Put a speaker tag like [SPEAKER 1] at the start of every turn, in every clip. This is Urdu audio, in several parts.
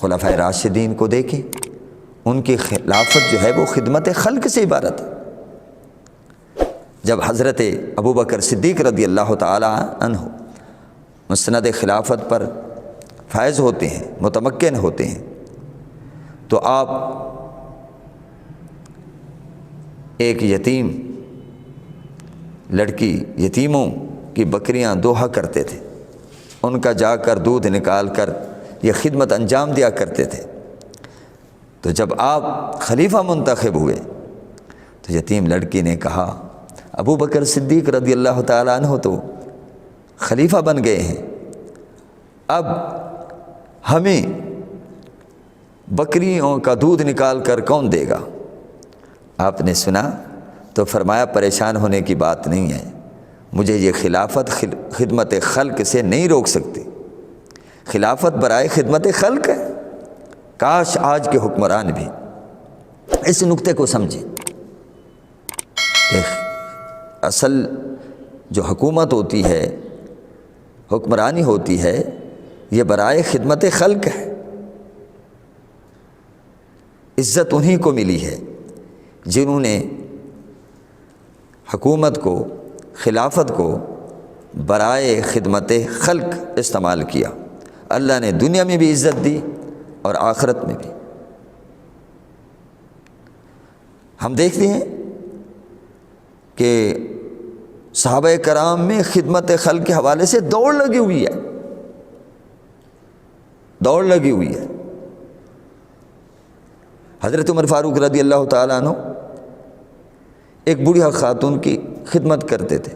[SPEAKER 1] خلفائے راشدین کو دیکھیں، ان کی خلافت جو ہے وہ خدمت خلق سے عبارت ہے۔ جب حضرت ابوبکر صدیق رضی اللہ تعالی عنہ مسند خلافت پر فائز ہوتے ہیں، متمکن ہوتے ہیں، تو آپ ایک یتیم لڑکی، یتیموں کی بکریاں دوہا کرتے تھے، ان کا جا کر دودھ نکال کر یہ خدمت انجام دیا کرتے تھے۔ تو جب آپ خلیفہ منتخب ہوئے تو یتیم لڑکی نے کہا ابو بکر صدیق رضی اللہ تعالیٰ عنہ تو خلیفہ بن گئے ہیں، اب ہمیں بکریوں کا دودھ نکال کر کون دے گا؟ آپ نے سنا تو فرمایا پریشان ہونے کی بات نہیں ہے، مجھے یہ خلافت خدمت خلق سے نہیں روک سکتی، خلافت برائے خدمت خلق ہے۔ کاش آج کے حکمران بھی اس نقطے کو سمجھیں کہ اصل جو حکومت ہوتی ہے، حکمرانی ہوتی ہے، یہ برائے خدمت خلق ہے۔ عزت انہی کو ملی ہے جنہوں نے حکومت کو، خلافت کو برائے خدمت خلق استعمال کیا۔ اللہ نے دنیا میں بھی عزت دی اور آخرت میں بھی۔ ہم دیکھتے ہیں کہ صحابہ کرام میں خدمت خلق کے حوالے سے دوڑ لگی ہوئی ہے، دوڑ لگی ہوئی ہے۔ حضرت عمر فاروق رضی اللہ تعالیٰ عنہ ایک بوڑھا خاتون کی خدمت کرتے تھے۔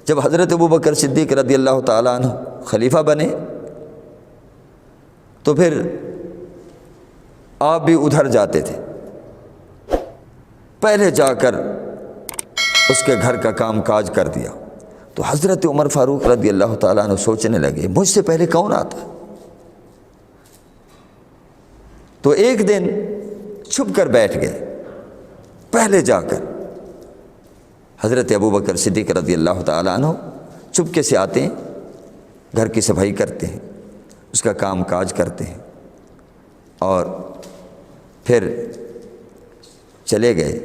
[SPEAKER 1] جب حضرت ابوبکر صدیق رضی اللہ تعالیٰ عنہ خلیفہ بنے تو پھر آپ بھی ادھر جاتے تھے، پہلے جا کر اس کے گھر کا کام کاج کر دیا۔ تو حضرت عمر فاروق رضی اللہ تعالیٰ عنہ سوچنے لگے مجھ سے پہلے کون آتا؟ تو ایک دن چھپ کر بیٹھ گئے، پہلے جا کر حضرت ابوبکر صدیق رضی اللہ تعالیٰ عنہ چپکے سے آتے ہیں، گھر کی صفائی کرتے ہیں، اس کا کام کاج کرتے ہیں، اور پھر چلے گئے۔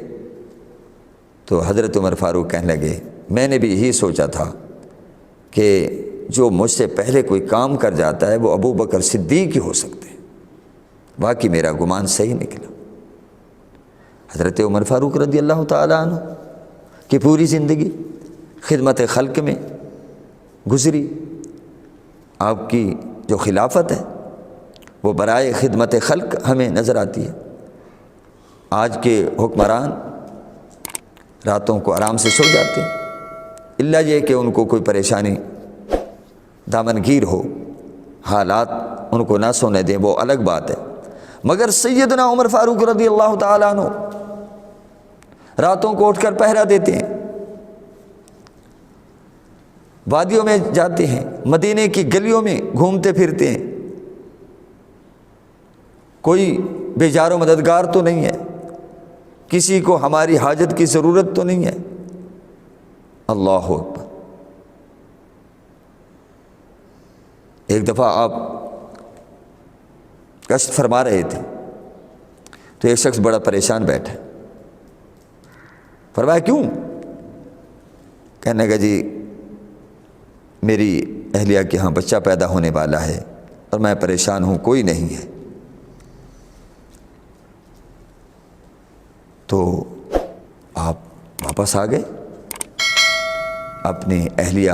[SPEAKER 1] تو حضرت عمر فاروق کہنے لگے میں نے بھی یہی سوچا تھا کہ جو مجھ سے پہلے کوئی کام کر جاتا ہے وہ ابو بکر صدیق ہی ہو سکتے ہیں، باقی میرا گمان صحیح نکلا۔ حضرت عمر فاروق رضی اللہ تعالیٰ عنہ کی پوری زندگی خدمت خلق میں گزری۔ آپ کی جو خلافت ہے وہ برائے خدمت خلق ہمیں نظر آتی ہے۔ آج کے حکمران راتوں کو آرام سے سو جاتے ہیں، الا یہ کہ ان کو کوئی پریشانی دامن گیر ہو، حالات ان کو نہ سونے دیں، وہ الگ بات ہے۔ مگر سیدنا عمر فاروق رضی اللہ تعالیٰ عنہ راتوں کو اٹھ کر پہرا دیتے ہیں، وادیوں میں جاتے ہیں، مدینے کی گلیوں میں گھومتے پھرتے ہیں، کوئی بے جار و مددگار تو نہیں ہے، کسی کو ہماری حاجت کی ضرورت تو نہیں ہے۔ اللہ اکبر۔ ایک دفعہ آپ گشت فرما رہے تھے تو ایک شخص بڑا پریشان بیٹھا، فرمایا کیوں؟ کہنے لگا جی میری اہلیہ کے ہاں بچہ پیدا ہونے والا ہے اور میں پریشان ہوں، کوئی نہیں ہے۔ تو آپ واپس آ گئے، اپنی اہلیہ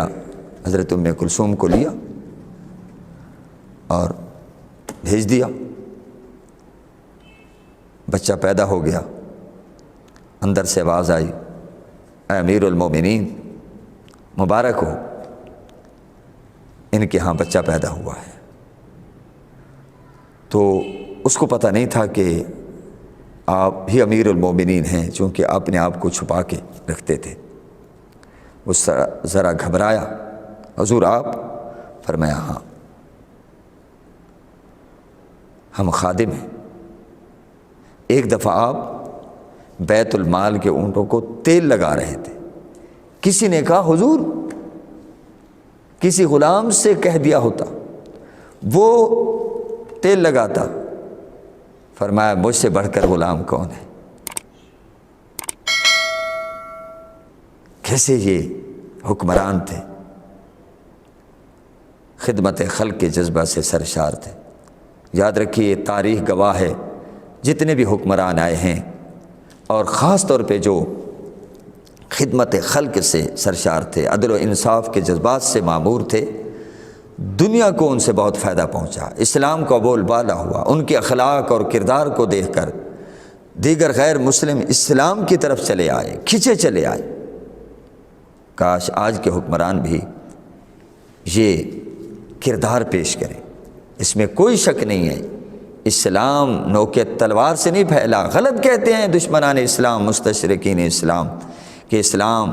[SPEAKER 1] حضرت ام کلثوم کو لیا اور بھیج دیا، بچہ پیدا ہو گیا۔ اندر سے آواز آئی اے امیر المومنین مبارک ہو، ان کے ہاں بچہ پیدا ہوا ہے۔ تو اس کو پتہ نہیں تھا کہ آپ ہی امیر المومنین ہیں، چونکہ آپ نے آپ کو چھپا کے رکھتے تھے۔ وہ ذرا گھبرایا، حضور آپ؟ فرمایا ہاں، ہم خادم ہیں۔ ایک دفعہ آپ بیت المال کے اونٹوں کو تیل لگا رہے تھے، کسی نے کہا حضور کسی غلام سے کہہ دیا ہوتا وہ تیل لگاتا، فرمایا مجھ سے بڑھ کر غلام کون ہے؟ کیسے یہ حکمران تھے، خدمت خلق کے جذبہ سے سرشار تھے۔ یاد رکھیے تاریخ گواہ ہے، جتنے بھی حکمران آئے ہیں اور خاص طور پہ جو خدمت خلق سے سرشار تھے، عدل و انصاف کے جذبات سے معمور تھے، دنیا کو ان سے بہت فائدہ پہنچا، اسلام کا بول بالا ہوا۔ ان کے اخلاق اور کردار کو دیکھ کر دیگر غیر مسلم اسلام کی طرف چلے آئے، کھنچے چلے آئے۔ کاش آج کے حکمران بھی یہ کردار پیش کریں، اس میں کوئی شک نہیں ہے۔ اسلام نوکے تلوار سے نہیں پھیلا۔ غلط کہتے ہیں دشمنان اسلام، مستشرقین اسلام، کہ اسلام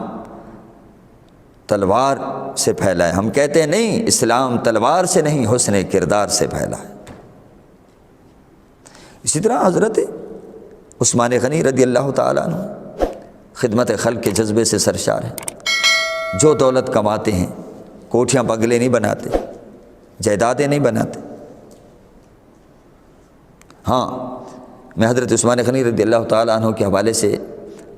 [SPEAKER 1] تلوار سے پھیلا ہے۔ ہم کہتے ہیں نہیں، اسلام تلوار سے نہیں، حسن کردار سے پھیلا ہے۔ اسی طرح حضرت عثمان غنی رضی اللہ تعالیٰ عنہ خدمت خلق کے جذبے سے سرشار ہیں۔ جو دولت کماتے ہیں، کوٹھیاں بنگلے نہیں بناتے، جائیدادیں نہیں بناتے۔ ہاں، میں حضرت عثمان غنی رضی اللہ تعالیٰ عنہ کے حوالے سے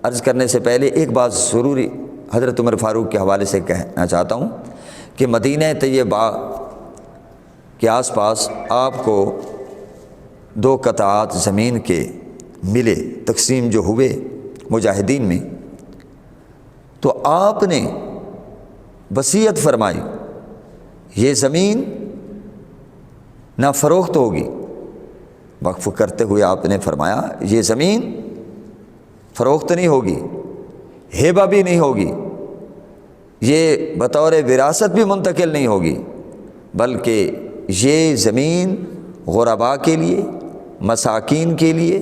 [SPEAKER 1] عرض کرنے سے پہلے ایک بات ضروری حضرت عمر فاروق کے حوالے سے کہنا چاہتا ہوں کہ مدینہ طیبہ کے آس پاس آپ کو 2 قطعات زمین کے ملے، تقسیم جو ہوئے مجاہدین میں، تو آپ نے وصیت فرمائی یہ زمین نہ فروخت ہوگی۔ وقف کرتے ہوئے آپ نے فرمایا یہ زمین فروخت نہیں ہوگی، ہیبہ بھی نہیں ہوگی، یہ بطور وراثت بھی منتقل نہیں ہوگی، بلکہ یہ زمین غرباء کے لیے، مساکین کے لیے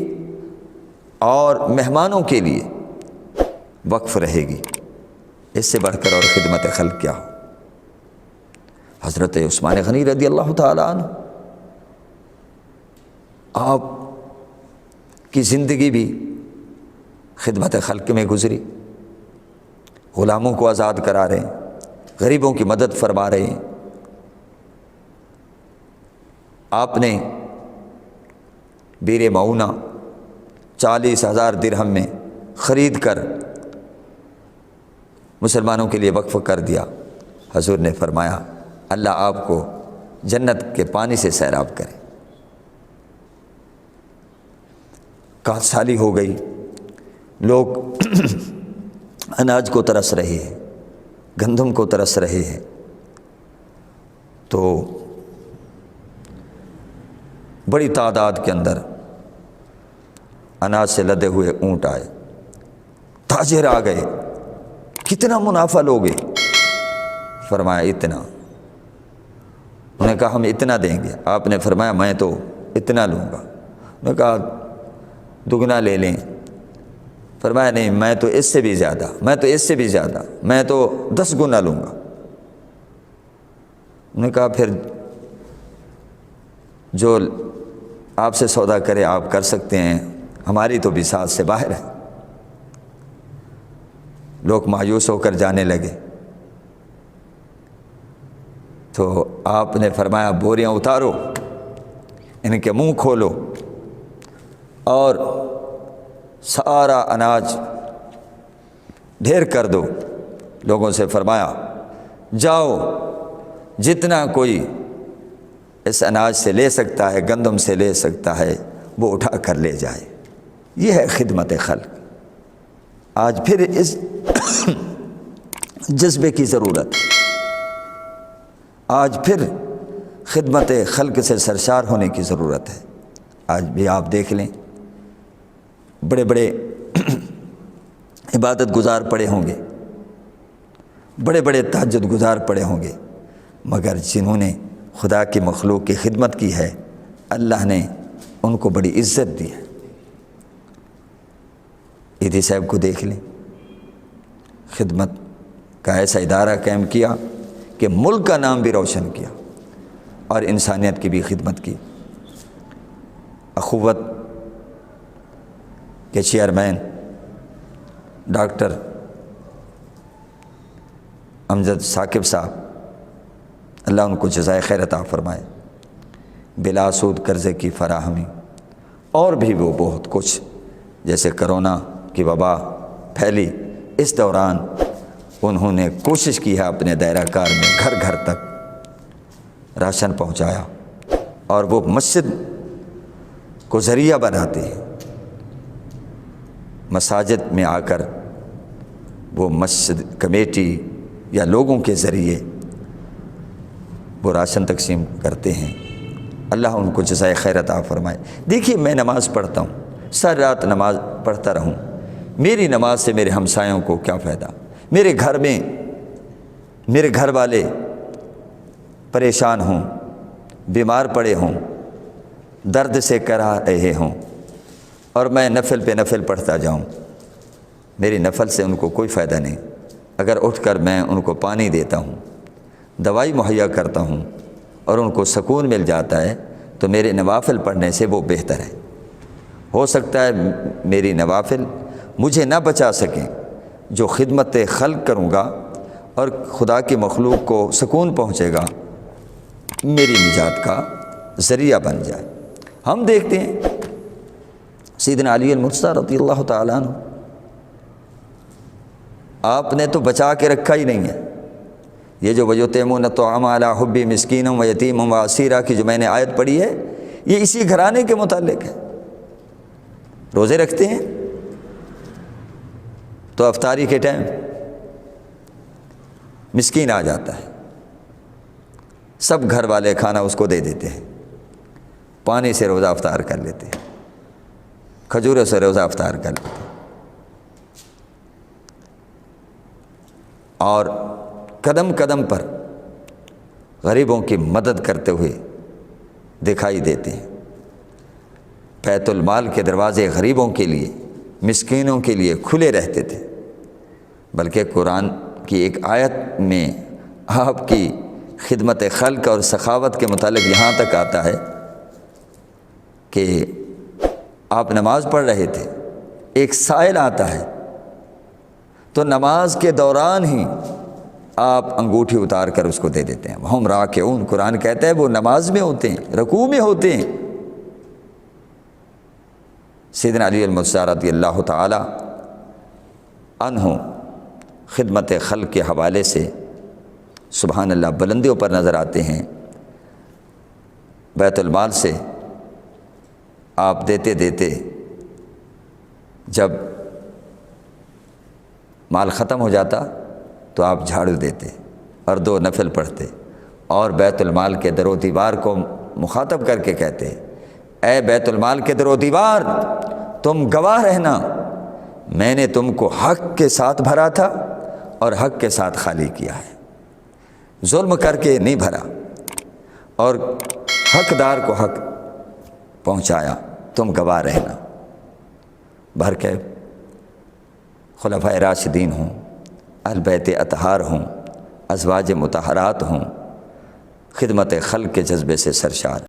[SPEAKER 1] اور مہمانوں کے لیے وقف رہے گی۔ اس سے بڑھ کر اور خدمت خلق کیا ہو۔ حضرت عثمان غنی رضی اللہ تعالیٰ عنہ، آپ کی زندگی بھی خدمت خلق میں گزری، غلاموں کو آزاد کرا رہے ہیں، غریبوں کی مدد فرما رہے ہیں۔ آپ نے بیر معونہ 40,000 درہم میں خرید کر مسلمانوں کے لیے وقف کر دیا۔ حضور نے فرمایا اللہ آپ کو جنت کے پانی سے سیراب کرے۔ کاٹ سالی ہو گئی، لوگ اناج کو ترس رہے ہیں، گندم کو ترس رہے ہیں، تو بڑی تعداد کے اندر اناج سے لدے ہوئے اونٹ آئے، تاجر آ گئے، کتنا منافع لوگے؟ فرمایا اتنا۔ انہوں نے کہا ہم اتنا دیں گے۔ آپ نے فرمایا میں تو اتنا لوں گا۔ انہوں نے کہا دگنا لے لیں۔ فرمایا نہیں، میں تو اس سے بھی زیادہ، میں تو اس سے بھی زیادہ، میں تو 10 گنا لوں گا۔ انہوں نے کہا پھر جو آپ سے سودا کرے آپ کر سکتے ہیں، ہماری تو بساط سے باہر ہے۔ لوگ مایوس ہو کر جانے لگے، تو آپ نے فرمایا بوریاں اتارو، ان کے منہ کھولو اور سارا اناج ڈھیر کر دو۔ لوگوں سے فرمایا جاؤ، جتنا کوئی اس اناج سے لے سکتا ہے، گندم سے لے سکتا ہے، وہ اٹھا کر لے جائے۔ یہ ہے خدمت خلق۔ آج پھر اس جذبے کی ضرورت، آج پھر خدمت خلق سے سرشار ہونے کی ضرورت ہے۔ آج بھی آپ دیکھ لیں، بڑے بڑے عبادت گزار پڑے ہوں گے، بڑے بڑے تہجد گزار پڑے ہوں گے، مگر جنہوں نے خدا کی مخلوق کی خدمت کی ہے، اللہ نے ان کو بڑی عزت دی ہے۔ ایدھی صاحب کو دیکھ لیں، خدمت کا ایسا ادارہ قائم کیا کہ ملک کا نام بھی روشن کیا اور انسانیت کی بھی خدمت کی۔ اخوت کے چیئرمین ڈاکٹر امجد ثاقب صاحب، اللہ ان کو جزائے خیر عطا فرمائے، بلا سود قرضے کی فراہمی اور بھی وہ بہت کچھ، جیسے کرونا کی وبا پھیلی، اس دوران انہوں نے کوشش کی ہے اپنے دائرہ کار میں گھر گھر تک راشن پہنچایا، اور وہ مسجد کو ذریعہ بناتے ہیں، مساجد میں آ کر وہ مسجد کمیٹی یا لوگوں کے ذریعے وہ راشن تقسیم کرتے ہیں۔ اللہ ان کو جزائے خیر عطا فرمائے۔ دیکھیے میں نماز پڑھتا ہوں، ساری رات نماز پڑھتا رہوں، میری نماز سے میرے ہمسایوں کو کیا فائدہ؟ میرے گھر میں میرے گھر والے پریشان ہوں، بیمار پڑے ہوں، درد سے کرا رہے ہوں، اور میں نفل پہ نفل پڑھتا جاؤں، میری نفل سے ان کو کوئی فائدہ نہیں۔ اگر اٹھ کر میں ان کو پانی دیتا ہوں، دوائی مہیا کرتا ہوں، اور ان کو سکون مل جاتا ہے، تو میرے نوافل پڑھنے سے وہ بہتر ہے۔ ہو سکتا ہے میری نوافل مجھے نہ بچا سکیں، جو خدمت خلق کروں گا اور خدا کی مخلوق کو سکون پہنچے گا، میری نجات کا ذریعہ بن جائے۔ ہم دیکھتے ہیں سیدنا علی المرتضیٰ رضی اللہ تعالیٰ عنہ، آپ نے تو بچا کے رکھا ہی نہیں ہے۔ یہ جو وَيُطْعِمُونَ الطَّعَامَ عَلَىٰ حُبِّهِ مِسْكِينًا وَيَتِيمًا وَأَسِيرًا کی جو میں نے آیت پڑھی ہے، یہ اسی گھرانے کے متعلق ہے۔ روزے رکھتے ہیں تو افطاری کے ٹائم مسکین آ جاتا ہے، سب گھر والے کھانا اس کو دے دیتے ہیں، پانی سے روزہ افطار کر لیتے ہیں، کھجوروں سے روزہ افطار کر لیتے ہیں، اور قدم قدم پر غریبوں کی مدد کرتے ہوئے دکھائی دیتے ہیں۔ بیت المال کے دروازے غریبوں کے لیے، مسکینوں کے لیے کھلے رہتے تھے، بلکہ قرآن کی ایک آیت میں آپ کی خدمت خلق اور سخاوت کے متعلق یہاں تک آتا ہے کہ آپ نماز پڑھ رہے تھے، ایک سائل آتا ہے تو نماز کے دوران ہی آپ انگوٹھی اتار کر اس کو دے دیتے ہیں۔ ہم راکعون، قرآن کہتا ہے وہ نماز میں ہوتے ہیں، رکوع میں ہوتے ہیں۔ سیدنا علی المرتضیٰ رضی اللہ تعالی عنہ خدمت خلق کے حوالے سے سبحان اللہ بلندیوں پر نظر آتے ہیں۔ بیت المال سے آپ دیتے دیتے جب مال ختم ہو جاتا تو آپ جھاڑو دیتے اور 2 نفل پڑھتے، اور بیت المال کے در و دیوار کو مخاطب کر کے کہتے، اے بیت المال کے در و دیوار، تم گواہ رہنا، میں نے تم کو حق کے ساتھ بھرا تھا اور حق کے ساتھ خالی کیا ہے، ظلم کر کے نہیں بھرا، اور حقدار کو حق پہنچایا، تم گواہ رہنا۔ بھر کے خلفائے راشدین ہوں، اہل بیت اطہار ہوں، ازواج مطہرات ہوں، خدمت خلق کے جذبے سے سرشار۔